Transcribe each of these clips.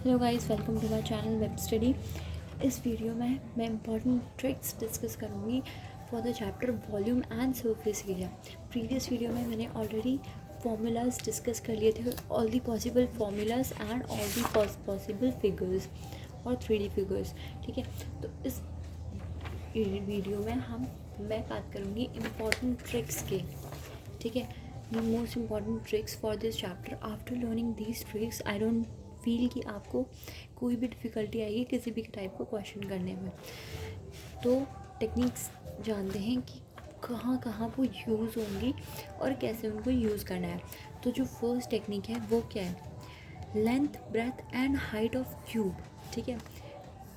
Hello guys, welcome to my channel web study. इस video में मैं इंपॉर्टेंट ट्रिक्स डिस्कस करूँगी for the chapter volume and surface area. Previous video में मैंने already formulas discuss कर लिए थे, all the possible formulas and all the possible figures और 3D फिगर्स। ठीक है, तो इस वीडियो में मैं बात करूँगी इम्पॉर्टेंट ट्रिक्स के। ठीक है, most important tricks for this chapter. After learning these tricks I don't feel कि आपको कोई भी डिफ़िकल्टी आएगी किसी भी टाइप का क्वेश्चन करने में। तो टेक्निक्स जानते हैं कि कहाँ कहाँ वो यूज़ होंगी और कैसे उनको यूज़ करना है। तो जो फर्स्ट टेक्निक है वो क्या है? Length, breadth and height of cube. ठीक है,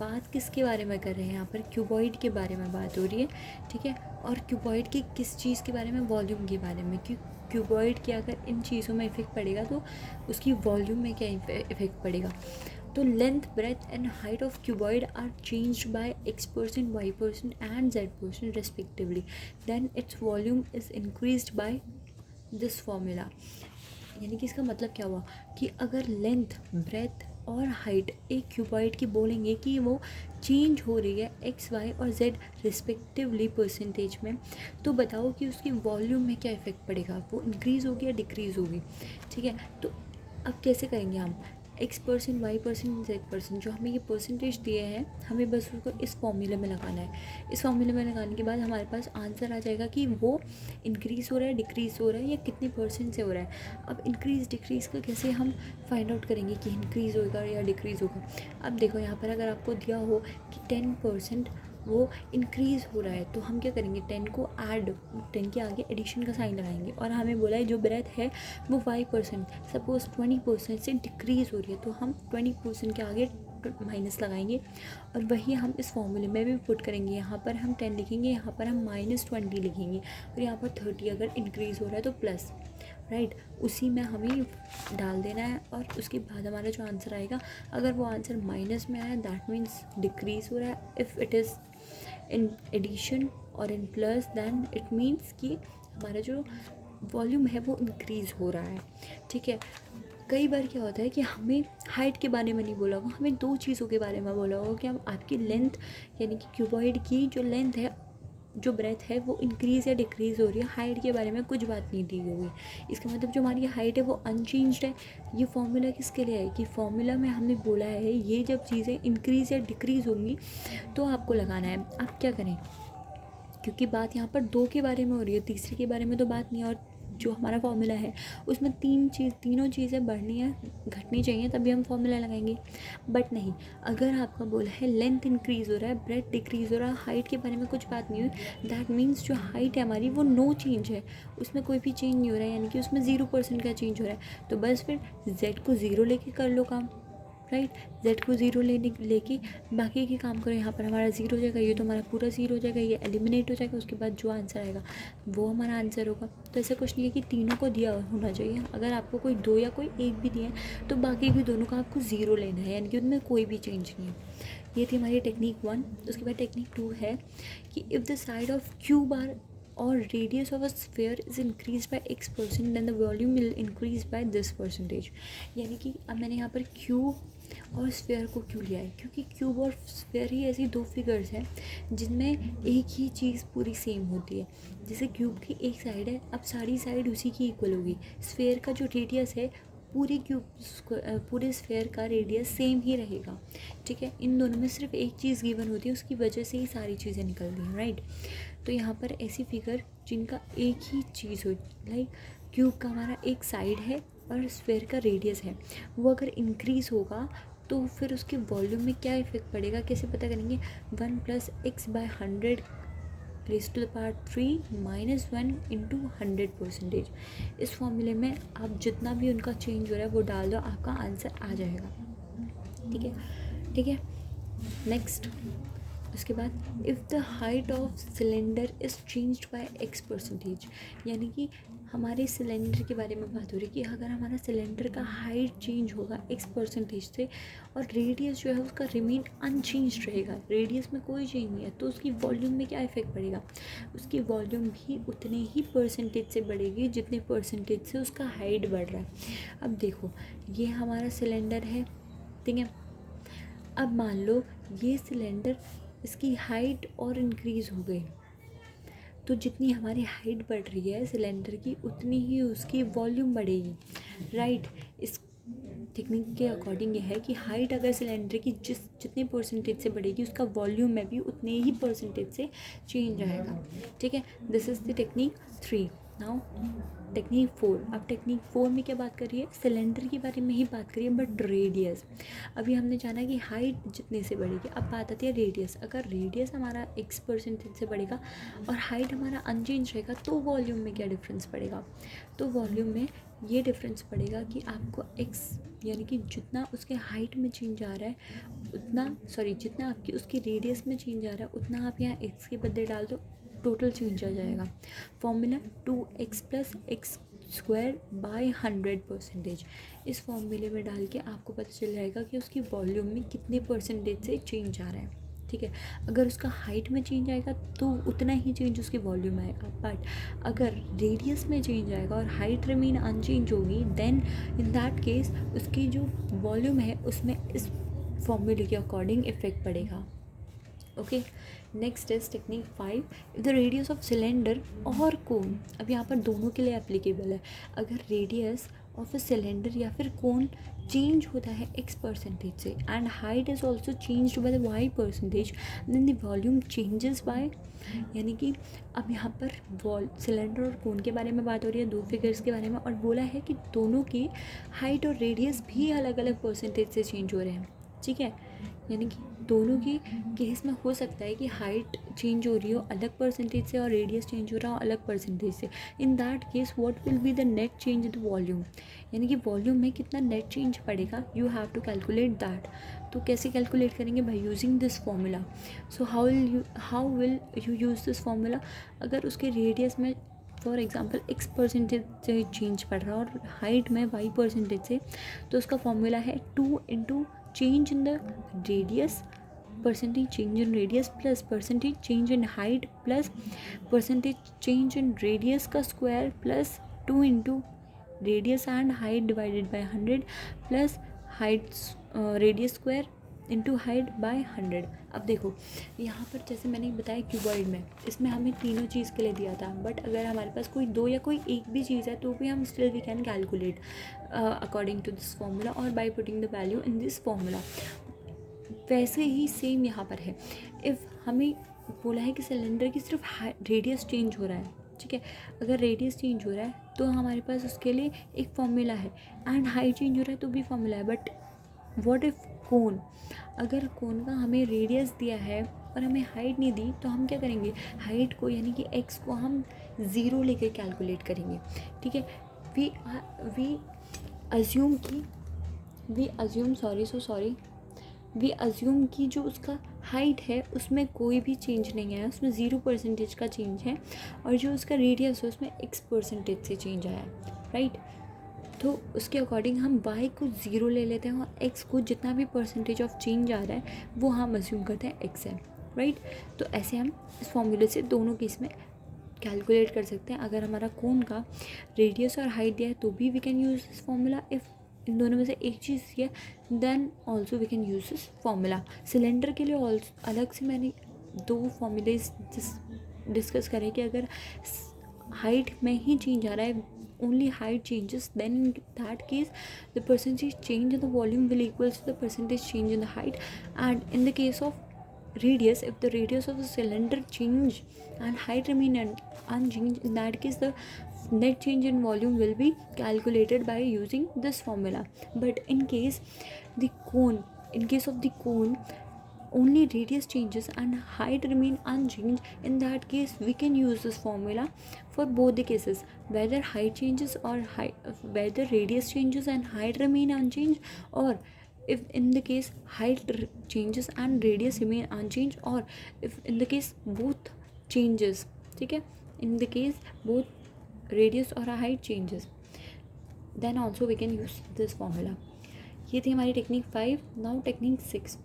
बात किसके बारे में कर रहे हैं यहाँ पर? क्यूबॉइड के बारे में बात हो रही है। ठीक है, और क्यूबॉइड की किस चीज़ के बारे में? वॉल्यूम के बारे में। क्यूबॉइड के अगर इन चीज़ों में इफ़ेक्ट पड़ेगा तो उसकी वॉल्यूम में क्या इफ़ेक्ट पड़ेगा। तो length, breadth and height of cuboid are changed by x%, y% and z% respectively, then its volume is increased by this formula. यानी कि इसका मतलब क्या हुआ कि अगर लेंथ, ब्रेथ और हाइट एक क्यूबॉइड की बोलेंगे कि वो चेंज हो रही है x, y और z रिस्पेक्टिवली परसेंटेज में, तो बताओ कि उसकी वॉल्यूम में क्या इफ़ेक्ट पड़ेगा, वो इंक्रीज़ होगी या डिक्रीज़ होगी। ठीक है, तो अब कैसे करेंगे हम? x%, y%, z%, जो हमें ये परसेंटेज दिए हैं, हमें बस उसको इस फॉर्मूले में लगाना है। इस फॉर्मूले में लगाने के बाद हमारे पास आंसर आ जाएगा कि वो इंक्रीज़ हो रहा है, डिक्रीज़ हो रहा है या कितने परसेंट से हो रहा है। अब इंक्रीज़ डिक्रीज़ का कैसे हम फाइंड आउट करेंगे कि इंक्रीज़ होगा या डिक्रीज़ होगा? अब देखो यहाँ पर अगर आपको दिया हो कि 10% वो इंक्रीज़ हो रहा है, तो हम क्या करेंगे? 10 को ऐड, 10 के आगे एडिशन का साइन लगाएंगे। और हमें बोला है जो ब्रेथ है वो 5%, सपोज़ 20% से डिक्रीज़ हो रही है, तो हम 20% के आगे माइनस लगाएंगे और वही हम इस फॉर्मूले में भी पुट करेंगे। यहाँ पर हम 10 लिखेंगे, यहाँ पर हम -20 लिखेंगे और यहाँ पर 30 अगर इंक्रीज़ हो रहा है तो प्लस, राइट, उसी में हमें डाल देना है। और उसके बाद हमारा जो आंसर आएगा, अगर वो आंसर माइनस में आया दैट मीन्स डिक्रीज़ हो रहा है, if it is in addition और in plus then it means कि हमारा जो वॉल्यूम है वो इंक्रीज़ हो रहा है। ठीक है, कई बार क्या होता है कि हमें हाइट के बारे में नहीं बोला होगा, हमें दो चीज़ों के बारे में बोला होगा कि हम आपकी लेंथ, यानी कि क्यूबॉइड की जो लेंथ है, जो ब्रेथ है वो इंक्रीज़ या डिक्रीज़ हो रही है। हाइट के बारे में कुछ बात नहीं दी हुई। इसका मतलब जो हमारी हाइट है वो अनचेंज्ड है। ये फॉर्मूला किसके लिए है कि फॉर्मूला में हमने बोला है ये जब चीज़ें इंक्रीज़ या डिक्रीज़ होंगी तो आपको लगाना है। आप क्या करें, क्योंकि बात यहाँ पर दो के बारे में हो रही है, तीसरे के बारे में तो बात नहीं है। और जो हमारा फॉर्मूला है उसमें तीनों चीज़ें बढ़नी है, घटनी चाहिए, तभी हम फॉर्मूला लगाएंगे। बट नहीं, अगर आपका बोला है लेंथ इंक्रीज़ हो रहा है, ब्रेथ डिक्रीज़ हो रहा है, हाइट के बारे में कुछ बात नहीं हुई, दैट मीन्स जो हाइट है हमारी वो नो चेंज है, उसमें कोई भी चेंज नहीं हो रहा है, यानी कि उसमें 0% का चेंज हो रहा है। तो बस फिर z को 0 लेके कर लो काम, राइट। z को 0 लेके बाकी के काम करो। यहाँ पर हमारा 0 हो जाएगा, ये तो हमारा पूरा 0 हो जाएगा, ये एलिमिनेट हो जाएगा। उसके बाद जो आंसर आएगा वो हमारा आंसर होगा। तो ऐसा कुछ नहीं है कि तीनों को दिया होना चाहिए। अगर आपको कोई दो या कोई एक भी दिया है तो बाकी भी दोनों का आपको 0 लेना है, यानी कि उनमें कोई भी चेंज नहीं है। ये थी हमारी टेक्निक 1। उसके बाद टेक्निक 2 है कि if the side of cube are or radius of a sphere is increase by x%, then the volume will increase by this percentage. यानी कि अब मैंने यहाँ पर क्यूब और स्फीयर को क्यों लिया है? क्योंकि क्यूब और स्फीयर ही ऐसी दो फिगर्स हैं जिनमें एक ही चीज़ पूरी सेम होती है। जैसे क्यूब की एक साइड है, अब सारी साइड उसी की इक्वल होगी। स्फीयर का जो रेडियस है, पूरे स्फीयर का रेडियस सेम ही रहेगा। ठीक है, इन दोनों में सिर्फ एक चीज़ गिवन होती है, उसकी वजह से ही सारी चीज़ें निकलती हैं, राइट। तो यहाँ पर ऐसी फिगर जिनका एक ही चीज़ हो, लाइक क्यूब का हमारा एक साइड है और स्फीयर का रेडियस है, वो अगर इंक्रीज़ होगा तो फिर उसके वॉल्यूम में क्या इफेक्ट पड़ेगा, कैसे पता करेंगे? 1 + x/100 raised to the power 3 - 1 × 100%। इस फॉर्मूले में आप जितना भी उनका चेंज हो रहा है वो डाल दो, आपका आंसर आ जाएगा। ठीक है, ठीक है। नेक्स्ट, उसके बाद if the height of cylinder is changed by x%, यानी कि हमारे सिलेंडर के बारे में बात हो रही है कि अगर हमारा सिलेंडर का हाइट चेंज होगा x% से और रेडियस जो है उसका रिमेन अनचेंज रहेगा, रेडियस में कोई चेंज नहीं है, तो उसकी वॉल्यूम में क्या इफेक्ट पड़ेगा? उसकी वॉल्यूम भी उतने ही परसेंटेज से बढ़ेगी जितने परसेंटेज से उसका हाइट बढ़ रहा है। अब देखो, ये हमारा सिलेंडर है, ठीक है। अब मान लो ये सिलेंडर, इसकी हाइट और इंक्रीज़ हो गई, तो जितनी हमारी हाइट बढ़ रही है सिलेंडर की उतनी ही उसकी वॉल्यूम बढ़ेगी, राइट। इस टेक्निक के अकॉर्डिंग ये है कि हाइट अगर सिलेंडर की जितने परसेंटेज से बढ़ेगी उसका वॉल्यूम में भी उतने ही परसेंटेज से चेंज आएगा, ठीक है। This is the technique 3। Now technique 4। अब टेक्निक 4 में क्या बात करिए, सिलेंडर के बारे में ही बात करिए बट रेडियस। अभी हमने जाना कि हाइट जितने से बढ़ेगी, अब बात आती है रेडियस। अगर रेडियस हमारा x परसेंटेज से बढ़ेगा और हाइट हमारा अनचेंज रहेगा तो वॉल्यूम में क्या डिफरेंस पड़ेगा, तो वॉल्यूम में ये डिफरेंस पड़ेगा कि आपको x यानी कि जितना उसके हाइट में चेंज आ रहा है उतना, सॉरी जितना आपकी उसकी रेडियस में चेंज आ रहा है उतना आप यहाँ x के बदले डाल दो, टोटल चेंज आ जाएगा। Formula 2x + x² by 100%। इस फॉर्मूले में डाल के आपको पता चल जाएगा कि उसकी वॉल्यूम में कितने परसेंटेज से चेंज आ रहा है, ठीक है। अगर उसका हाइट में चेंज आएगा तो उतना ही चेंज उसकी वॉल्यूम आएगा, बट अगर रेडियस में चेंज आएगा और हाइट रिमेन अनचेंज होगी देन इन दैट केस उसकी जो वॉल्यूम है उसमें इस फॉर्मूले के अकॉर्डिंग इफेक्ट पड़ेगा। Okay, next is technique 5। The radius of cylinder और कोन। अब यहाँ पर दोनों के लिए एप्लीकेबल है। अगर रेडियस ऑफ अ सिलेंडर या फिर कोन चेंज होता है x परसेंटेज से and height is also changed by the y percentage, then the volume changes by, यानी कि अब यहाँ पर सिलेंडर और कोन के बारे में बात हो रही है, दो फिगर्स के बारे में, और बोला है कि दोनों की हाइट और रेडियस भी अलग अलग परसेंटेज से चेंज हो रहे हैं, ठीक है। यानी कि दोनों की केस में हो सकता है कि हाइट चेंज हो रही हो अलग परसेंटेज से और रेडियस चेंज हो रहा हो अलग परसेंटेज से। In that case what will be the net change in the volume, यानी कि वॉल्यूम में कितना नेट चेंज पड़ेगा, you have to calculate that. तो कैसे कैलकुलेट करेंगे, by using this formula. So how will you use this formula. अगर उसके रेडियस में फॉर एग्जाम्पल x परसेंटेज से चेंज पड़ रहा और हाइट में y परसेंटेज से, तो उसका फॉर्मूला है 2 × change in the radius, percentage change in radius plus percentage change in height plus percentage change in radius का square plus 2 × radius and height divided by 100 plus height radius square into height by 100। अब देखो यहाँ पर जैसे मैंने बताया cuboid में, इसमें हमें तीनों चीज़ के लिए दिया था, बट अगर हमारे पास कोई दो या कोई एक भी चीज़ है तो भी हम still we can calculate according to this formula or by putting the value in this formula. वैसे ही सेम यहाँ पर है। इफ़ हमें बोला है कि सिलेंडर की सिर्फ रेडियस चेंज हो रहा है, ठीक है। अगर रेडियस चेंज हो रहा है तो हमारे पास उसके लिए एक फॉर्मूला है, एंड हाइट चेंज हो रहा है तो भी फॉर्मूला है। बट व्हाट इफ़ कोन, अगर कोन का हमें रेडियस दिया है और हमें हाइट नहीं दी तो हम क्या करेंगे, हाइट को यानी कि x को हम 0 लेकर कैलकुलेट करेंगे, ठीक है। वी अज्यूम कि जो उसका हाइट है उसमें कोई भी चेंज नहीं आया, उसमें 0% का चेंज है, और जो उसका रेडियस है उसमें x परसेंटेज से चेंज आया, राइट। तो उसके अकॉर्डिंग हम y को 0 ले लेते हैं और x को जितना भी परसेंटेज ऑफ चेंज आ रहा है वो हम अज्यूम करते हैं x है, राइट। तो ऐसे हम इस फॉर्मूले से दोनों केस में कैलकुलेट कर सकते हैं। अगर हमारा कोन का रेडियस और हाइट दिया है तो भी we can use this formula. If in दोनों में से एक चीज़ है then also we can use this formula. Cylinder के लिए अलग से मैंने 2 फॉर्मूले डिस्कस करें कि अगर हाइट में ही चेंज आ रहा है, only height changes, then in that case the percentage change in the volume will equals to the percentage change in the height. And in the case of radius, if the radius of the cylinder change and height remain unchanged, in that case the net change in volume will be calculated by using this formula. But in case of the cone only radius changes and height remain unchanged, in that case we can use this formula for both the cases, whether height changes or whether radius changes and height remain unchanged, or if in the case height changes and radius remain unchanged, or if in the case both changes, ठीक है, in the case both radius or height changes, then also we can use this formula. ये थी हमारी technique 5। Now technique 6।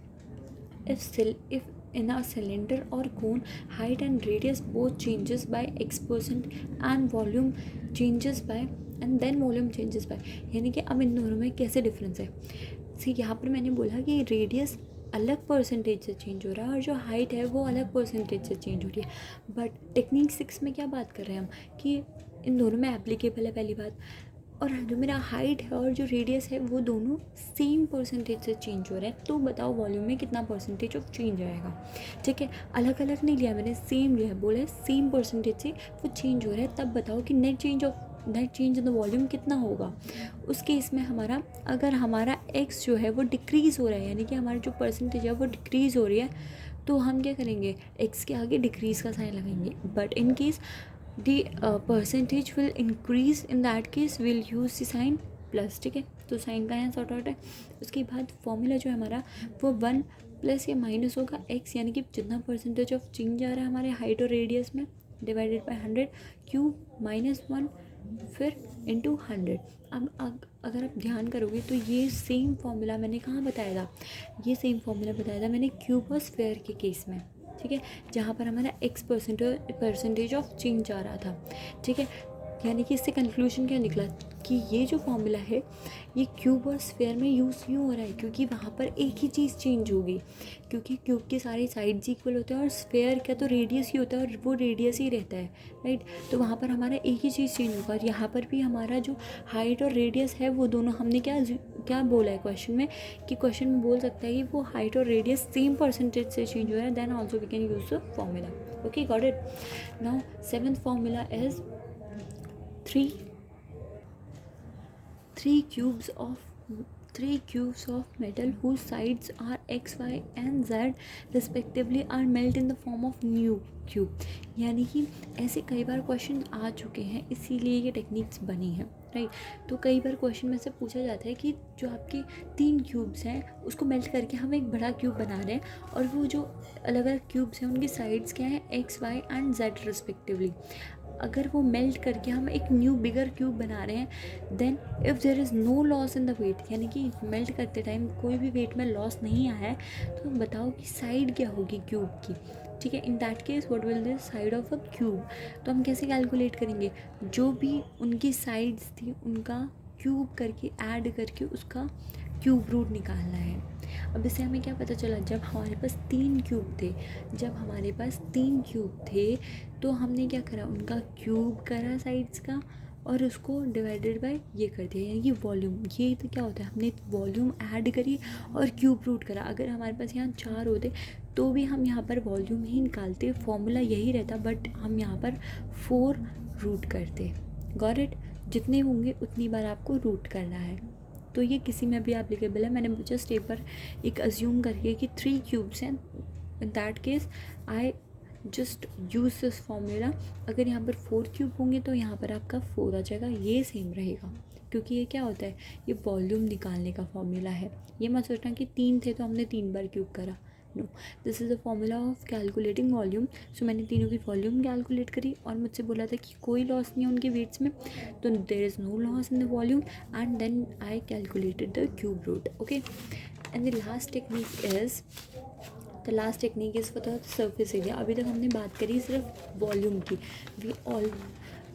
if in a cylinder or cone height and radius both changes by x% and volume changes by, and then volume changes by, यानी कि अब इन दोनों में कैसे difference है। से यहाँ पर मैंने बोला कि रेडियस अलग परसेंटेज से चेंज हो रहा है और जो हाइट है वो अलग परसेंटेज से चेंज हो रही है। बट टेक्निक 6 में क्या बात कर रहे हैं हम कि इन दोनों में एप्लीकेबल है पहली बात, और जो मेरा हाइट है और जो रेडियस है वो दोनों सेम परसेंटेज से चेंज हो रहे हैं। तो बताओ वॉल्यूम में कितना परसेंटेज ऑफ चेंज आएगा। ठीक है, अलग अलग नहीं लिया मैंने, सेम लिया है, बोला सेम परसेंटेज से वो चेंज हो रहा है। तब बताओ कि net change in the volume कितना होगा। उस केस में हमारा, अगर हमारा एक्स जो है वो डिक्रीज़ हो रहा है, यानी कि हमारा जो परसेंटेज है वो डिक्रीज़ हो रही है, तो हम क्या करेंगे, एक्स के आगे डिक्रीज़ का साइन लगाएंगे। But in case the percentage will increase, in that case we'll use the sign plus. ठीक है, तो साइन का यहाँ सॉर्ट आउट है। उसके बाद फॉर्मूला जो है हमारा वो 1 प्लस या माइनस होगा एक्स, यानी कि जितना परसेंटेज ऑफ चेंज आ रहा है हमारे हाइट और रेडियस में, डिवाइडेड बाय 100 क्यूब माइनस 1 फिर इंटू 100। अब अगर आप ध्यान करोगे तो ये सेम फॉर्मूला मैंने कहाँ बताया था, ये सेम फॉर्मूला बताया था मैंने क्यूब और स्क्वायर के केस में। ठीक है, जहाँ पर हमारा एक्स परसेंटेज ऑफ चेंज आ रहा था। ठीक है, यानी कि इससे कंक्लूजन क्या निकला कि ये जो फॉर्मूला है ये क्यूब और स्फेयर में यूज़ क्यों हो रहा है, क्योंकि वहाँ पर एक ही चीज़ चेंज होगी, क्योंकि क्यूब के सारे साइड्स इक्वल होते हैं और स्फेयर का तो रेडियस ही होता है और वो रेडियस ही रहता है, राइट। तो वहाँ पर हमारा एक ही चीज़ चेंज होगा। और यहाँ पर भी हमारा जो हाइट और रेडियस है वो दोनों, हमने क्या बोला है क्वेश्चन में, कि क्वेश्चन में बोल सकता है कि वो हाइट और रेडियस सेम परसेंटेज से चेंज हो रहा है, then also we can use the formula. Okay, got it. Now 7th formula is 3 cubes of metal whose sides are x, y and z respectively are melt in the form of new cube। यानी कि ऐसे कई बार question आ चुके हैं, इसीलिए ये techniques बनी हैं, राइट। तो कई बार क्वेश्चन में से पूछा जाता है कि जो आपके 3 क्यूब्स हैं उसको मेल्ट करके हम एक बड़ा क्यूब बना रहे हैं, और वो जो अलग अलग क्यूब्स हैं उनकी साइड्स क्या हैं, x, y and z respectively. अगर वो मेल्ट करके हम एक न्यू बिगर क्यूब बना रहे हैं, then if there is no loss in the weight, यानी कि मेल्ट करते टाइम कोई भी वेट में लॉस नहीं आया है, तो बताओ कि साइड क्या होगी क्यूब की। ठीक है, इन that case what will the side of a cube. तो हम कैसे कैलकुलेट करेंगे, जो भी उनकी साइड्स थी उनका क्यूब करके ऐड करके उसका क्यूब रूट निकालना है। अब इससे हमें क्या पता चला, जब हमारे पास 3 क्यूब थे तो हमने क्या करा, उनका क्यूब करा साइड्स का और उसको डिवाइडेड बाय ये कर दिया, यानी कि वॉल्यूम। ये तो क्या होता है, हमने वॉल्यूम ऐड करी और क्यूब रूट करा। अगर हमारे पास यहाँ 4 होते तो भी हम यहाँ पर वॉल्यूम ही निकालते, फॉर्मूला यही रहता, बट हम यहाँ पर 4 रूट करते। Got it. जितने होंगे उतनी बार आपको रूट करना है, तो ये किसी में भी एप्लीकेबल है। मैंने जस्ट एक बार एक अज्यूम करके कि 3 क्यूब्स हैं, इन that case I just use this formula. अगर यहाँ पर 4 क्यूब होंगे तो यहाँ पर आपका 4 आ जाएगा, ये सेम रहेगा, क्योंकि ये क्या होता है, ये वॉल्यूम निकालने का फॉर्मूला है। ये मत सोचना कि 3 थे तो हमने 3 बार क्यूब करा, no, this is the formula of calculating volume. So मैंने तीनों की वॉल्यूम कैलकुलेट करी और मुझसे बोला था कि कोई लॉस नहीं है उनके वेट्स में, तो there is no loss in the volume, and then I calculated the cube root. Okay, and the last technique is for the surface area. अभी तक हमने बात करी सिर्फ वॉल्यूम की।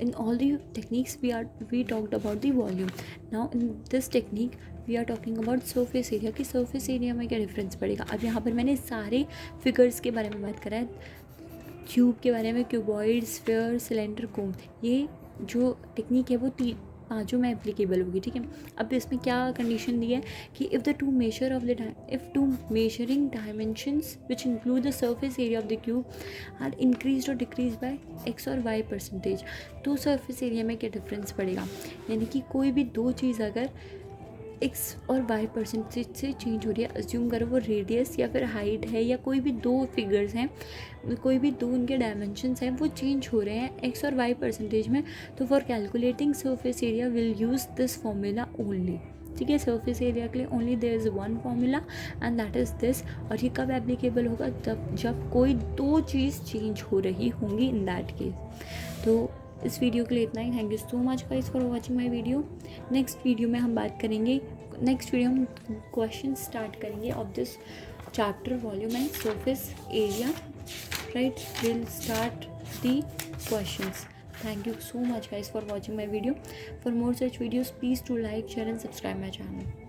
In all the techniques we talked about the volume. Now in this technique we are talking about surface area, कि surface area में क्या डिफरेंस पड़ेगा। अब यहाँ पर मैंने सारे फिगर्स के बारे में बात करा है, क्यूब के बारे में, क्यूबॉइड, स्फीयर, सिलेंडर, कोन। ये जो टेक्निक है वो 5 में एप्लीकेबल होगी। ठीक है, अब इसमें क्या कंडीशन दी है कि if two measuring dimensions which include the surface area of the cube are increase और डिक्रीज बाय एक्स और वाई परसेंटेज, तो सरफेस एरिया में क्या डिफरेंस पड़ेगा। यानी कि कोई भी 2 चीज़ अगर एक्स और वाई परसेंटेज से चेंज हो रही है, अज्यूम करो वो रेडियस या फिर हाइट है, या कोई भी 2 फिगर्स हैं, कोई भी 2 उनके डायमेंशंस हैं, वो चेंज हो रहे हैं एक्स और वाई परसेंटेज में, तो for calculating surface area will use this formula only. ठीक है, सरफेस एरिया के लिए only there is 1 formula and that is this. और ये कब एप्लीकेबल होगा, जब कोई 2 चीज़ चेंज हो रही होंगी, इन दैट केस। तो इस वीडियो के लिए इतना ही। Thank you so much guys for watching my video. Next video में हम क्वेश्चन स्टार्ट करेंगे of this chapter volume and surface area, right. Will start the questions. Thank you so much guys for watching my video. For more such videos, please do like, share and subscribe my channel.